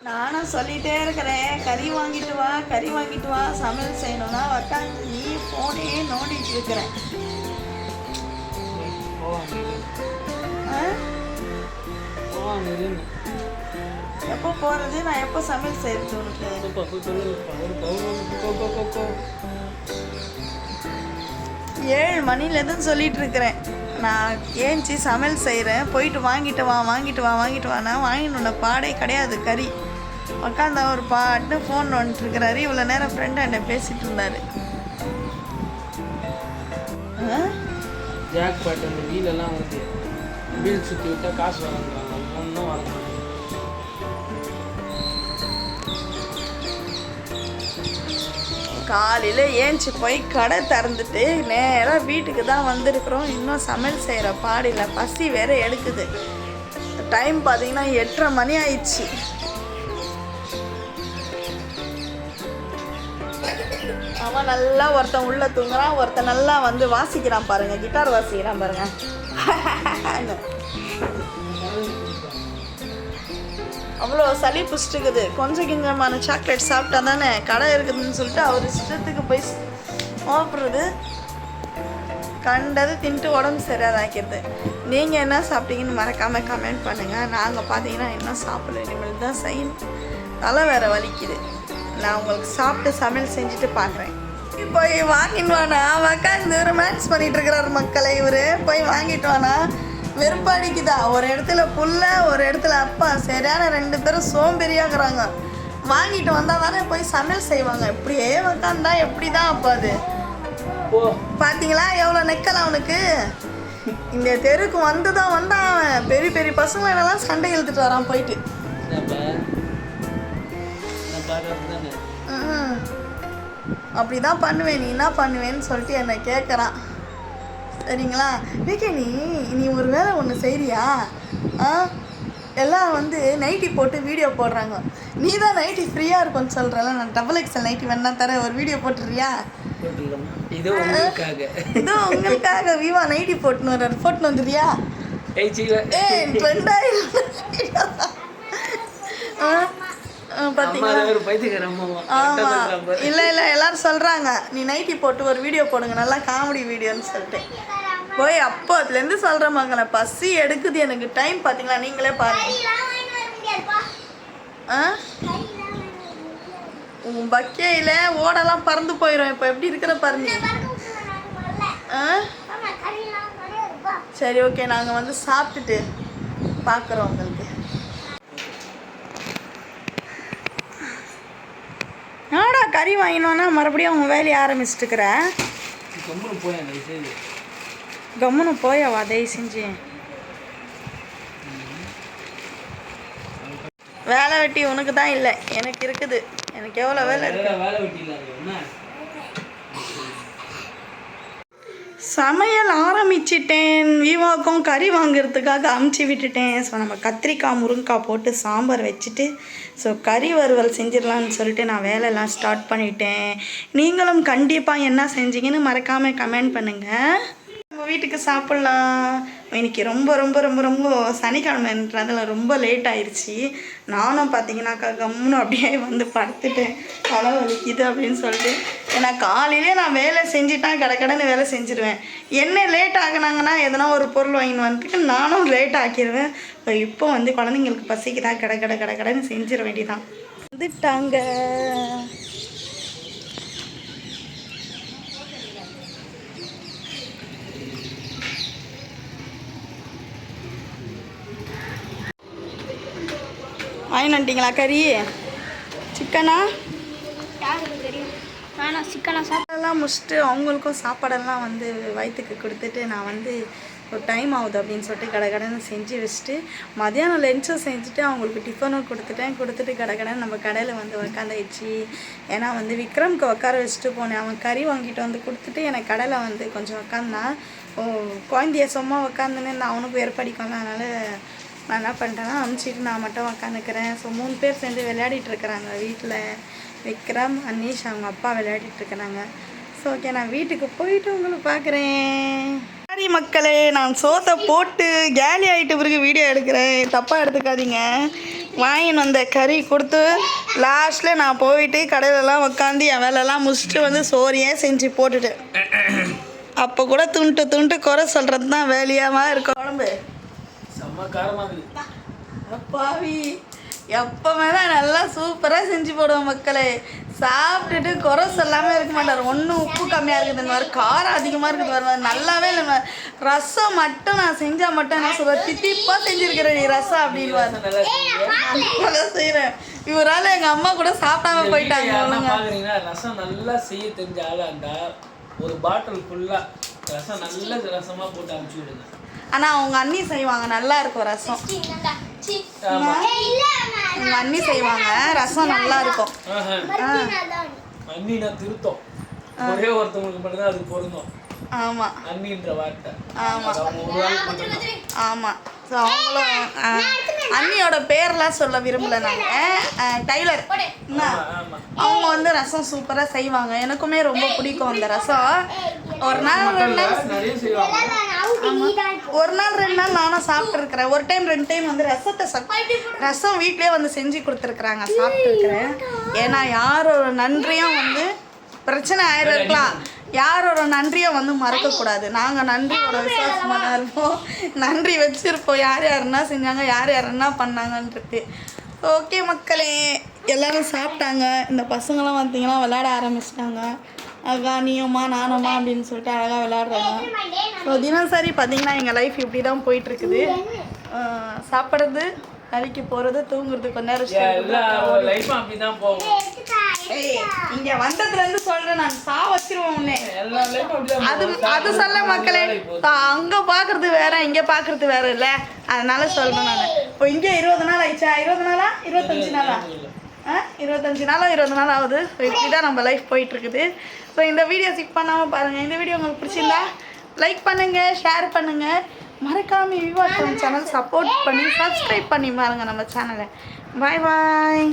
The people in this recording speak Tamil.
நானும் சொல்லிகிட்டே இருக்கிறேன், கறி வாங்கிட்டு வா கறி வாங்கிட்டு வா, சமையல் செய்யணும்னா உக்காந்து நீ ஃபோனே நோண்டிட்டு இருக்கிறேன். எப்போ போகிறது, நான் எப்போ சமையல் செய்கிறது உனக்கு? 7 மணிலேருந்து சொல்லிட்டு இருக்கிறேன். நான் ஏஞ்சி சமையல் செய்கிறேன், போயிட்டு வாங்கிட்டு வா வாங்கிட்டு வானா வாங்கினோட பாடே கிடையாது. கறி உக்காந்தா ஒரு பாட்டு ஃபோன் வந்துட்டுருக்கிறாரு. இவ்வளோ நேரம் ஃப்ரெண்டு என்ன பேசிகிட்டு இருந்தார். ஜாக் பாட்டு அந்த வீலெல்லாம் வந்து வீல் சுற்றி விட்டால் காசு வராங்கிறாங்க. ஒன்றும் வர மாட்டேங்குது. காலையில் ஏஞ்சி போய் கடை திறந்துட்டு நேராக வீட்டுக்கு தான் வந்திருக்கிறோம். இன்னும் சமையல் செய்கிற பாடியில் பசி வேற எடுக்குது. டைம் பார்த்தீங்கன்னா 8:30 மணி ஆயிடுச்சு. அவன் நல்லா ஒருத்தன் உள்ளே தூங்குறான், ஒருத்தன் நல்லா வந்து வாசிக்கிறான் பாருங்கள், கிட்டார் வாசிக்கிறான் பாருங்கள். அவ்வளோ சளி பிடிச்சிட்டுக்குது. கொஞ்சம் கொஞ்சமான சாக்லேட் சாப்பிட்டா தானே கடை இருக்குதுன்னு சொல்லிட்டு அவர் இஷ்டத்துக்கு போய் சாப்பிட்றது, கண்டது தின்ட்டு உடம்பு சரியாக ஆக்கிடுது. நீங்கள் என்ன சாப்பிட்டீங்கன்னு மறக்காமல் கமெண்ட் பண்ணுங்கள். நாங்கள் பார்த்தீங்கன்னா இன்னும் சாப்பிடல, இனிமேல் தான் செய்யணும். தலை வேறு வலிக்குது. நான் உங்களுக்கு சாப்பிட்டு சமையல் செஞ்சுட்டு பார்க்குறேன். போய் வாங்கிட்டு வானா உக்காந்து ரொமான்ஸ் பண்ணிகிட்டு இருக்கிறார் மக்களை. இவர் போய் வாங்கிட்டு வானா வெறுப்பாடிக்குதா. ஒரு இடத்துல புள்ள, ஒரு இடத்துல அப்பா, சரியான 2 பேரும் சோம்பேறியாகிறாங்க. வாங்கிட்டு வந்தால் தானே போய் சமையல் செய்வாங்க. இப்படியே உக்காந்தா எப்படி தான் அப்போ அது? பார்த்தீங்களா எவ்வளோ நெக்கல் அவனுக்கு. இந்த தெருக்கு வந்து தான் வந்தான் அவன். பெரிய பெரிய பசங்களெல்லாம் சண்டை இழுத்துட்டு வரான் போயிட்டு. அப்படி தான் பண்ணுவேன், நீ என்ன பண்ணுவேன்னு சொல்லிட்டு என்னை கேட்குறான். சரிங்களா வீக்கே, நீ ஒரு வேளை ஒன்று செய்கிறியா? எல்லாம் வந்து நைட்டி போட்டு வீடியோ போடுறாங்க. நீ தான் நைட்டி ஃப்ரீயாக இருக்கும்னு சொல்கிறல, நான் XXL நைட்டி வேணா தரேன், ஒரு வீடியோ போட்டுறியா? இதோ உங்களுக்காக விவா நைட்டி போட்டுன்னு வந்துடுறியா? இல்லை எல்லாரும் சொல்கிறாங்க நீ நைட்டி போட்டு ஒரு வீடியோ போடுங்க, நல்லா காமெடி வீடியோன்னு சொல்லிட்டு. போய் அப்போ அதுலேருந்து சொல்கிறேன் பசி எடுக்குது எனக்கு. டைம் பார்த்தீங்களா நீங்களே பாருங்க. உன் பக்கையில் ஓடெல்லாம் பறந்து போயிடும். இப்போ எப்படி இருக்கிற பாருங்க. சரி ஓகே, நாங்கள் வந்து சாப்பிட்டுட்டு பார்க்குறோம் உங்களுக்கு. நாடா கறி வாங்கினோன்னா மறுபடியும் அவங்க வேலையை ஆரம்பிச்சுட்டுக்கிற. கம்முன்னு போயவா தயவு செஞ்சு. வேலை வெட்டி உனக்கு தான் இல்லை, எனக்கு இருக்குது. எனக்கு எவ்வளோ வேலை இருக்குது. சமையல் ஆரம்பிச்சிட்டேன். விவாவுக்கும் கறி வாங்கிறதுக்காக அமுச்சு விட்டுட்டேன். ஸோ நம்ம கத்திரிக்காய் முருங்கைக்காய் போட்டு சாம்பார் வச்சுட்டு ஸோ கறி வறுவல் செஞ்சிடலான்னு சொல்லிட்டு நான் வேலையெல்லாம் ஸ்டார்ட் பண்ணிட்டேன். நீங்களும் கண்டிப்பாக என்ன செஞ்சீங்கன்னு மறக்காமல் கமெண்ட் பண்ணுங்கள். நம்ம வீட்டுக்கு சாப்பிட்லாம். இன்னைக்கு ரொம்ப ரொம்ப ரொம்ப ரொம்ப சனிக்கிழமைன்றதுல ரொம்ப லேட் ஆயிடுச்சு. நானும் பார்த்தீங்கன்னாக்கா கம்முன்னு அப்படியே வந்து படுத்துட்டேன், தலை வலிக்குது அப்படின்னு சொல்லிட்டு. ஏன்னா காலையிலே நான் வேலை செஞ்சுட்டேன், கடன்னு வேலை செஞ்சுருவேன். என்ன லேட் ஆகினாங்கன்னா எதனா ஒரு பொருள் வாங்கின்னு வந்துட்டு நானும் லேட் ஆக்கிடுவேன். இப்போ வந்து குழந்தைங்களுக்கு பசிக்குதா கடன்னு செஞ்சிட வேண்டியதான். வந்துட்டாங்க. வாங்கினீங்களா கறி? சிக்கனா? சாப்பாடெல்லாம் முடிச்சுட்டு அவங்களுக்கும் சாப்பாடெல்லாம் வந்து வயிற்றுக்கு கொடுத்துட்டு நான் வந்து ஒரு டைம் ஆகுது அப்படின்னு சொல்லிட்டு கடன்னு செஞ்சு வச்சுட்டு மதியானம் லஞ்சும் செஞ்சுட்டு அவங்களுக்கு டிஃபனும் கொடுத்துட்டு கடன்னு நம்ம கடையில் வந்து உக்காந்துச்சு. ஏன்னா வந்து விக்ரம்க்கு உட்கார வச்சுட்டு போனேன். அவன் கறி வாங்கிட்டு வந்து கொடுத்துட்டு எனக்கு கடையில் வந்து கொஞ்சம் உக்காந்தான். குழந்தைய சும்மா உக்காந்துன்னு நான் அவனுக்கு ஏற்படிக்கல. அதனால் நான் என்ன பண்ணிட்டேன்னா அனுப்பிச்சிட்டு நான் மட்டும் உக்காந்துக்கிறேன். ஸோ 3 பேர் சேர்ந்து விளையாடிட்டு இருக்கிறாங்க வீட்டில். விக்ரம், அனீஷ், அவங்க அப்பா விளையாடிட்டு இருக்கிறாங்க. ஸோ ஓகே, நான் வீட்டுக்கு போயிட்டு உங்களை பார்க்குறேன். சரி மக்களே, நான் சோத்தை போட்டு கேலி ஆகிட்டு பிறகு வீடியோ எடுக்கிறேன், தப்பாக எடுத்துக்காதீங்க. வாங்கின்னு வந்த கறி கொடுத்து லாஸ்ட்டில் நான் போயிட்டு கடையிலலாம் உட்காந்து என் வேலையெல்லாம் முடிச்சுட்டு வந்து சோறியே செஞ்சு போட்டுட்டேன். அப்போ கூட துண்டு குறை சொல்கிறது தான் வேலையாமா இருக்கும் உடம்பு. செம்ம காரமாக இருக்குது. அப்பாவி எப்போவுமே தான் நல்லா சூப்பராக செஞ்சு போடுவோம் மக்களே. சாப்பிட்டுட்டு குறை சொல்லாமல் இருக்க மாட்டார். ஒன்றும் உப்பு கம்மியாக இருக்குதுன்னு வர, காரம் அதிகமாக இருக்குது வர, நல்லாவே இல்லை. ரசம் மட்டும் நான் செஞ்சால் மட்டும் என்ன சொல்லுவேன், தித்திப்பாக செஞ்சுருக்கிறேன் நீ ரசம் அப்படின்னு நல்லா செய்கிறேன். இவரால் எங்கள் அம்மா கூட சாப்பிடாம போயிட்டாங்க. பார்க்குறீங்கன்னா ரசம் நல்லா செய்ய தெரிஞ்ச ஆளாக இருந்தால் ஒரு பாட்டில் ஃபுல்லாக ரசம் நல்ல ரசமாக போட்டு அனுப்பிச்சி விடுங்க. ஆனால் அவங்க அண்ணி செய்வாங்க, நல்லா இருக்கும் ரசம். உங்க அண்ணி செய்வாங்க ரசம் நல்லா இருக்கும். அண்ணினா திருத்தம், ஒரே ஒருத்தவங்களுக்கு மட்டும்தான் அது பொருந்தும். ஆமாம், அண்ணின்ற வார்த்தை. ஆமாம் ஆமாம். ஸோ அவங்களும் அண்ணியோட பேர்லாம் சொல்ல விரும்பல நாங்கள். டைலர் அவங்க வந்து ரசம் சூப்பராக செய்வாங்க. எனக்குமே ரொம்ப பிடிக்கும் அந்த ரசம். ஒரு நாள் 2 நாள் ஒரு நாள் 2 நாள் நானும் சாப்பிட்ருக்குறேன். ஒரு டைம் 2 டைம் வந்து ரசம் வீட்லேயே வந்து செஞ்சு கொடுத்துருக்குறாங்க, சாப்பிட்ருக்குறேன். ஏன்னா யாரோட நன்றியும் வந்து பிரச்சனை ஆயிருக்கலாம், யாரோட நன்றியை வந்து மறக்கக்கூடாது. நாங்கள் நன்றியோட விசுவாசமாக தான் இருப்போம், நன்றி வச்சுருப்போம் யார் யாருன்னா செஞ்சாங்க, யார் யாருன்னா பண்ணாங்கன்றது. ஓகே மக்களே, எல்லோரும் சாப்பிட்டாங்க. இந்த பசங்களாம் பார்த்தீங்கன்னா விளையாட ஆரம்பிச்சிட்டாங்க. அக்கா நீயும்மா நானும்மா அப்படின்னு சொல்லிட்டு அழகாக விளையாடுறாங்க. ஸோ தினசரி பார்த்தீங்கன்னா எங்கள் லைஃப் இப்படி தான் போயிட்டுருக்குது. சாப்பிட்றது, வேலைக்கு போகிறது, தூங்குறது, கொஞ்ச நேரம் இங்கே வந்ததுலேருந்து சொல்கிறேன் நான் வச்சிருவோம் உன்னே. அது சொல்ல மக்களே, அங்கே பார்க்குறது வேற இங்கே பார்க்குறது வேற இல்லை, அதனால சொல்கிறேன் நான். இப்போ இங்கே 20 நாள் ஆயிடுச்சா? 20 நாளா 25 நாளா? 25 நாளோ 20 நாள் ஆகுது. ஸோ இப்படி தான் நம்ம லைஃப் போயிட்டுருக்குது. ஸோ இந்த வீடியோ ஸ்கிப் பண்ணாமல் பாருங்கள். இந்த வீடியோ உங்களுக்கு பிடிச்சிருந்தா லைக் பண்ணுங்கள், ஷேர் பண்ணுங்கள், மறக்காமல் விவாக்கம் சேனல் சப்போர்ட் பண்ணி சப்ஸ்கிரைப் பண்ணி பாருங்கள் நம்ம சேனலை. பாய் பாய்.